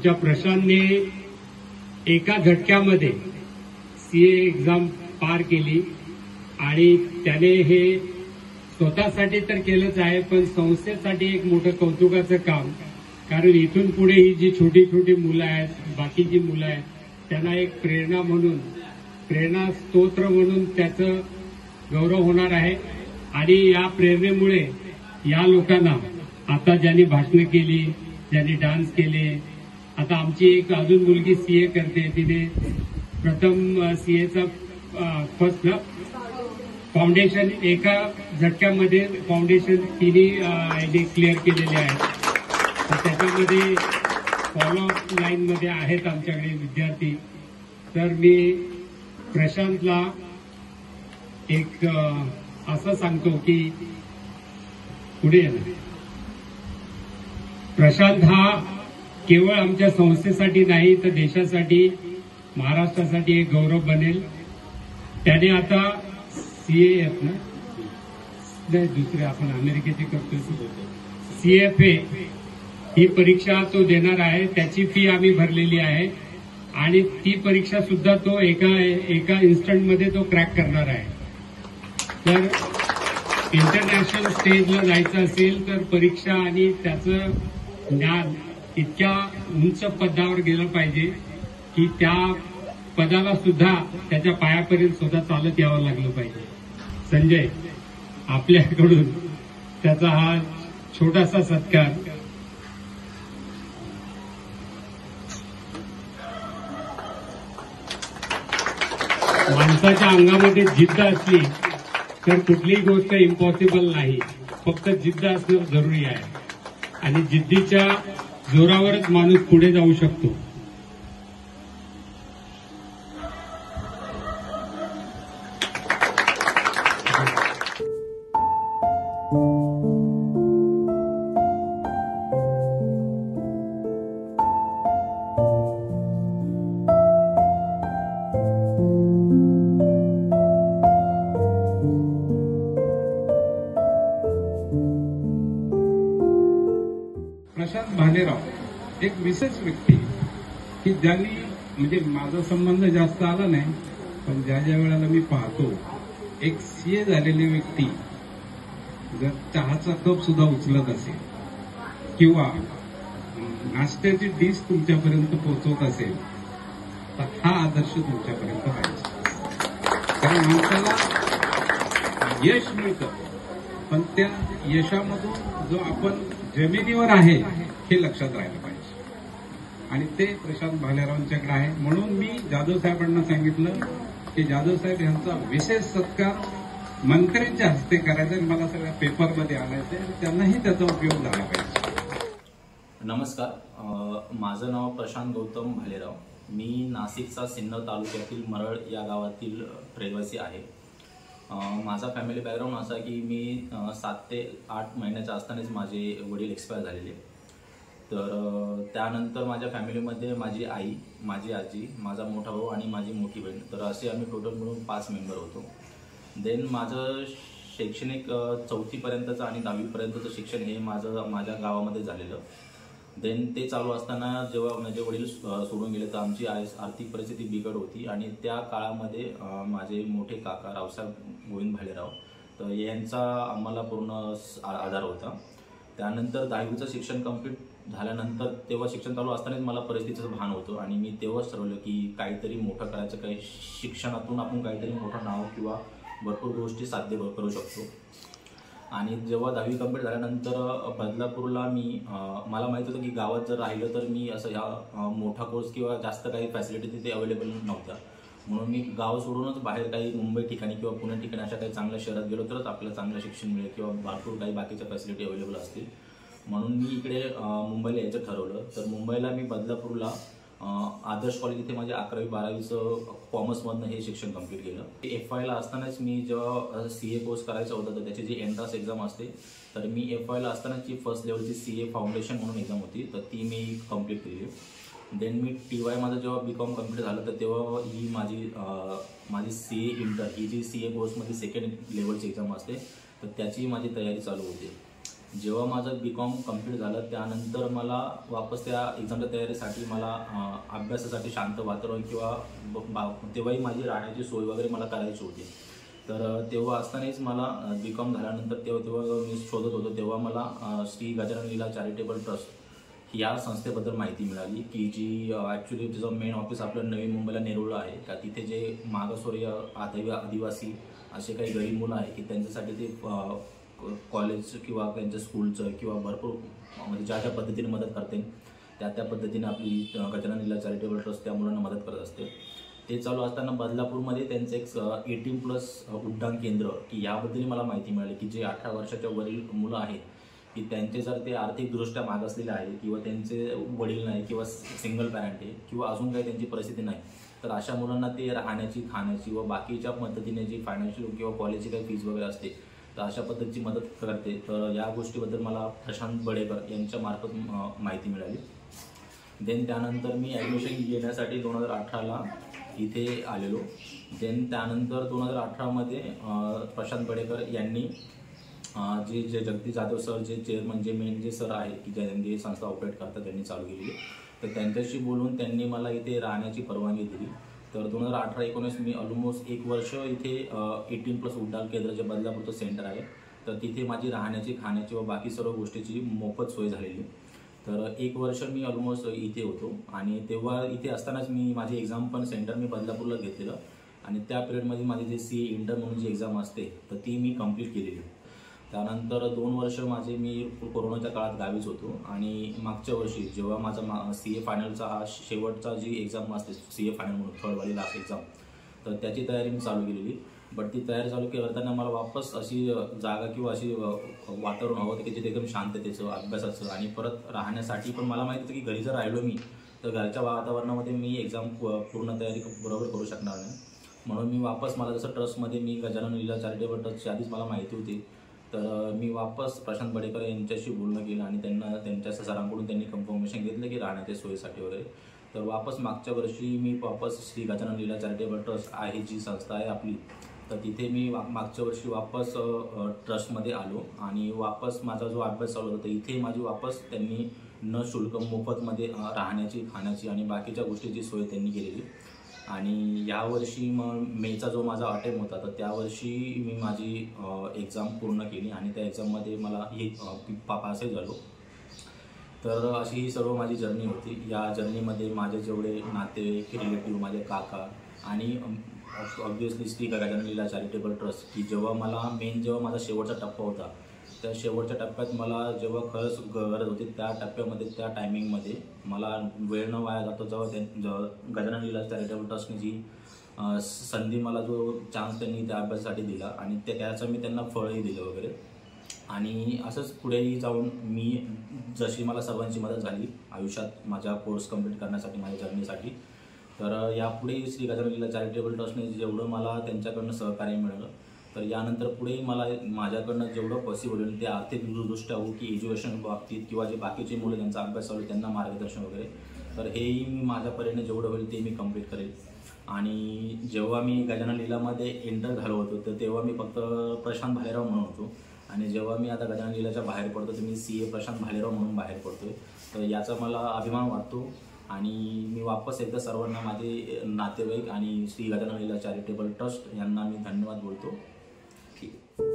आमच्या प्रशांतने एका झटक्यामध्ये CA exam पार केली आणि त्याने हे स्वतःसाठी तर केलंच आहे, पण संस्थेसाठी एक मोठं कौतुकाचं काम. कारण इथून पुढे ही जी छोटी छोटी मुलं आहेत, बाकीची मुलं आहेत, त्यांना एक प्रेरणा म्हणून, प्रेरणा स्तोत्र म्हणून त्याचं गौरव होणार आहे. आणि या प्रेरणेमुळे या लोकांना आता ज्यांनी भाषणं केली, ज्यांनी डान्स केले, आता आमची एक अजून मुलगी सीए करते, तिने प्रथम सीएचा फर्स्ट फाउंडेशन एका झटक्यामध्ये फाउंडेशन तिने क्लिअर केलेले आहे. तर त्याच्यामध्ये फॉलोअप लाईनमध्ये आहेत आमच्याकडे विद्यार्थी. तर मी प्रशांतला एक असं सांगतो की पुढे येणार. प्रशांत हा केवळ आमच्या संस्थेसाठी नाही तर देशासाठी, महाराष्ट्रासाठी एक गौरव बनेल. त्याने आता सीएएफ ना नाही, दुसरे आपण अमेरिकेचे करतो सीएफए ही परीक्षा तो देणार आहे. त्याची फी आम्ही भरलेली आहे आणि ती परीक्षा सुद्धा तो एका इन्स्टंटमध्ये तो क्रॅक करणार आहे. तर इंटरनॅशनल स्टेजला जायचं असेल तर परीक्षा आणि त्याचं ज्ञान इतक्या उंच पदावर गेलं पाहिजे की त्या पदाला सुद्धा त्याच्या पायापर्यंत सुद्धा चालत यावं लागलं पाहिजे. संजय, आपल्याकडून त्याचा हा छोटासा सत्कार. माणसाच्या अंगामध्ये जिद्द असली तर कुठलीही गोष्ट इम्पॉसिबल नाही. फक्त जिद्द असणं जरुरी आहे आणि जिद्दीच्या जोरावरच माणूस पुढे जाऊ शकतो. प्रशांत भालेराव एक विशेष व्यक्ती की ज्यांनी, म्हणजे माझा संबंध जास्त आला नाही, पण ज्या वेळेला मी पाहतो एक सीए झालेली व्यक्ती जर चहाचा कप सुद्धा उचलत असेल किंवा नाश्त्याची डिश तुमच्यापर्यंत पोहोचवत असेल तर हा आदर्श तुमच्यापर्यंत पाहिजे. कारण माणसाला यश मिळतं, पण त्या यशामधून जो आपण जमिनीवर आहे हे लक्षात राहिलं पाहिजे आणि ते प्रशांत भालेरावांच्याकडे आहे. म्हणून मी जाधव साहेबांना सांगितलं की जाधव साहेब यांचा विशेष सत्कार मंत्र्यांच्या हस्ते करायचा आणि मला सगळ्या पेपरमध्ये आणायचं आणि त्यांनाही त्याचा उपयोग झाला पाहिजे. नमस्कार, माझं नाव प्रशांत गौतम भालेराव. मी नाशिकचा सिन्नर तालुक्यातील मरळ या गावातील रहिवासी आहे. माझा फॅमिली बॅकग्राऊंड असा की मी 7 ते 8 महिन्याच्या असतानाच माझे वडील एक्सपायर झालेले. तर त्यानंतर माझ्या फॅमिलीमध्ये माझी आई, माझी आजी, माझा मोठा भाऊ आणि माझी मोठी बहीण, तर असे आम्ही टोटल मिळून 5 मेंबर होतो. देन माझं शैक्षणिक 4थीपर्यंतचं आणि 10वीपर्यंतचं शिक्षण हे माझ्या गावामध्ये झालेलं. देन ते चालू असताना जेव्हा माझे वडील सोडून गेले तर आमची आर्थिक परिस्थिती बिकट होती आणि त्या काळामध्ये माझे मोठे काका रावसाहेब गोविंद भालेराव, तर यांचा आम्हाला पूर्ण आधार होता. त्यानंतर 10वीचं शिक्षण कंप्लीट झाल्यानंतर तेव्हा शिक्षण चालू असतानाच मला परिस्थितीचं भान होतं आणि मी तेव्हाच ठरवलं की काहीतरी मोठं करायचं, काही शिक्षणातून आपण काहीतरी मोठं नाव किंवा भरपूर गोष्टी साध्य करू शकतो. आणि जेव्हा 10वी कंप्लीट झाल्यानंतर बदलापूरला मला माहीत होतं की गावात जर राहिलं तर मी असं ह्या मोठा कोर्स किंवा जास्त काही फॅसिलिटी तिथे अवेलेबल नव्हत्या. म्हणून मी गाव सोडूनच बाहेर काही मुंबई ठिकाणी किंवा पुणे ठिकाणी अशा काही चांगल्या शहरात गेलो तरच आपल्याला चांगलं शिक्षण मिळेल किंवा भरपूर काही बाकीच्या फॅसिलिटी अवेलेबल असतील. म्हणून मी इकडे मुंबईला यायचं ठरवलं. तर मुंबईला मी बदलापूरला आदर्श कॉलेज इथे माझे 11वी 12वीचं कॉमर्समधनं हे शिक्षण कंप्लीट केलं. FYला असतानाच मी जेव्हा CA कोर्स करायचा होता तर त्याची जी एंट्रन्स एक्झाम असते, तर मी FYला असतानाची फर्स्ट लेवलची CA फाउंडेशन म्हणून एक्झाम होती, तर ती मी कंप्लीट केली. देन मी TY माझं जेव्हा BCom कंप्लीट झालं तर तेव्हा ही माझी CA इंटर ही जी CA कोर्समध्ये सेकंड लेवलची एक्झाम असते तर त्याची माझी तयारी चालू होती. जेव्हा माझं B.Com कंप्लीट झालं त्यानंतर मला वापस त्या एक्झामच्या तयारीसाठी मला अभ्यासासाठी शांत वातावरण किंवा तेव्हाही माझी राहण्याची सोय वगैरे मला करायची होती. तर तेव्हा असतानाच मला B.Com झाल्यानंतर तेव्हा मी शोधत होतो तेव्हा मला श्री गजानन लीला चॅरिटेबल ट्रस्ट या संस्थेबद्दल माहिती मिळाली की जी ॲक्च्युली तिचं मेन ऑफिस आपलं नवी मुंबईला नेरूळला आहे. का तिथे जे मागासवर्गीय आदिवासी असे काही गरीब मुलं आहे की त्यांच्यासाठी ते कॉलेज किंवा त्यांच्या स्कूलचं किंवा भरपूर म्हणजे ज्या पद्धतीने मदत करते त्या पद्धतीने आपली गजानन लीला चॅरिटेबल ट्रस्ट त्या मुलांना मदत करत असते. ते चालू असताना बदलापूरमध्ये त्यांचं एक 18+ उड्डाण केंद्र की याबद्दल मला माहिती मिळाली की जे 18 वर्षाच्या वरील मुलं आहेत की त्यांचे जर ते आर्थिकदृष्ट्या मागासलेले आहे किंवा त्यांचे वडील नाही किंवा सिंगल पॅरेंट आहे किंवा अजून काही त्यांची परिस्थिती नाही तर अशा मुलांना ते राहण्याची खाण्याची व बाकीच्या पद्धतीने जी फायनान्शियल किंवा कॉलेजची काही फीज वगैरे असते तर अशा पद्धतीची मदत करते. तर या गोष्टीबद्दल मला प्रशांत बडेकर यांच्या मार्फत माहिती मिळाली. देन त्यानंतर मी ॲडमिशन घेण्यासाठी 2018ला इथे आलेलो. देन त्यानंतर 2018मध्ये प्रशांत बडेकर यांनी जे जगदीश जाधव सर जे चेअरमन जे मेन जे सर आहे की ज्यांनी संस्था ऑपरेट करतात त्यांनी चालू केलेली तर त्यांच्याशी बोलून त्यांनी मला इथे राहण्याची परवानगी दिली. तर 2018-19 मी ऑलमोस्ट 1 वर्ष इथे 18+ उड्डाण केंद्र जे बदलापूरचं सेंटर आहे तर तिथे माझी राहण्याची खाण्याची व बाकी सर्व गोष्टीची मोफत सोय झालेली. तर 1 वर्ष मी ऑलमोस्ट इथे होतो आणि तेव्हा इथे असतानाच मी माझी एक्झाम पण सेंटर मी बदलापूरला घेतलेलं आणि त्या पिरियडमध्ये माझी जे CA इंटर म्हणून जी एक्झाम असते तर ती मी कंप्लीट केलेली. त्यानंतर 2 वर्ष मी कोरोनाच्या काळात गावीच होतो आणि मागच्या वर्षी जेव्हा माझा CA फायनलचा हा शेवटचा जी एक्झाम असते CA फायनल म्हणून थर्डवाली लास्ट एक्झाम तर त्याची तयारी मी चालू केलेली. बट ती तयारी चालू करताना मला वापस अशी जागा किंवा अशी वातावरण हवं होतं की जिथे एकदम शांततेचं अभ्यासाचं आणि परत राहण्यासाठी पण मला माहिती होतं की घरी जर राहिलो मी तर घरच्या वातावरणामध्ये मी एक्झाम पूर्ण तयारी बरोबर करू शकणार नाही. म्हणून मी वापस मला जसं ट्रस्टमध्ये मी गजानन लीला चॅरिटेबल ट्रस्टची आधीच मला माहिती होती तर मी वापस प्रशांत बडेकर यांच्याशी बोलणं केलं आणि त्यांच्या सरांकडून त्यांनी कन्फर्मेशन घेतलं की राहण्याच्या सोयीसाठी वगैरे. तर वापस मागच्या वर्षी मी वापस श्री गजानन लीला चॅरिटेबल ट्रस्ट आहे जी संस्था आहे आपली तर तिथे मी मागच्या वर्षी वापस ट्रस्टमध्ये आलो आणि वापस माझा जो अभ्यास चालू होता इथे माझी वापस त्यांनी न शुल्क मोफतमध्ये राहण्याची खाण्याची आणि बाकीच्या गोष्टीची सोय त्यांनी केलेली. आणि यावर्षी मग मेचा जो माझा अटेम्प्ट होता तर त्यावर्षी मी माझी एक्झाम पूर्ण केली आणि त्या एक्झाममध्ये मला ही पासही झालो. तर अशी ही सर्व माझी जर्नी होती. या जर्नीमध्ये माझे जेवढे नातेवाईक रिलेटिव्ह माझे काका आणि ऑब्व्हियसली श्री गजानन लीला चॅरिटेबल ट्रस्ट की जेव्हा माझा शेवटचा टप्पा होता त्या शेवटच्या टप्प्यात मला जेव्हा खरंच गरज होती त्या टप्प्यामध्ये त्या टायमिंगमध्ये मला वेळ न वाया जातो जेव्हा गजानन लीला चॅरिटेबल ट्रस्टने जी संधी मला जो चान्स त्यांनी त्या अभ्यासासाठी दिला आणि त्याचं मी त्यांना फळही दिलं वगैरे. आणि असंच पुढेही जाऊन मी जशी मला सर्वांची मदत झाली आयुष्यात माझ्या कोर्स कंप्लीट करण्यासाठी माझ्या जर्नीसाठी तर यापुढे श्री गजानन लीला चॅरिटेबल ट्रस्टने जेवढं मला त्यांच्याकडनं सहकार्य मिळालं तर यानंतर पुढेही मला माझ्याकडनं जेवढं पॉसिबल होईल ते आर्थिकदृष्ट्या हो की एज्युकेशन बाबतीत किंवा जे बाकीचे मुलं ज्यांचा अभ्यास चालू त्यांना मार्गदर्शन वगैरे तर हेही मी माझ्या परीने जेवढं होईल ते मी कंप्लीट करेल. आणि जेव्हा मी गजानन लीलामध्ये एंटर झालो होतो तर तेव्हा मी फक्त प्रशांत भालेराव म्हणून होतो आणि जेव्हा मी आता गजानन लीलाच्या बाहेर पडतो तर मी CA प्रशांत भालेराव म्हणून बाहेर पडतोय. तर याचा मला अभिमान वाटतो आणि मी वापस एकदा सर्वांना माझे नातेवाईक आणि श्री गजानन लीला चॅरिटेबल ट्रस्ट यांना मी धन्यवाद बोलतो. ठीक आहे.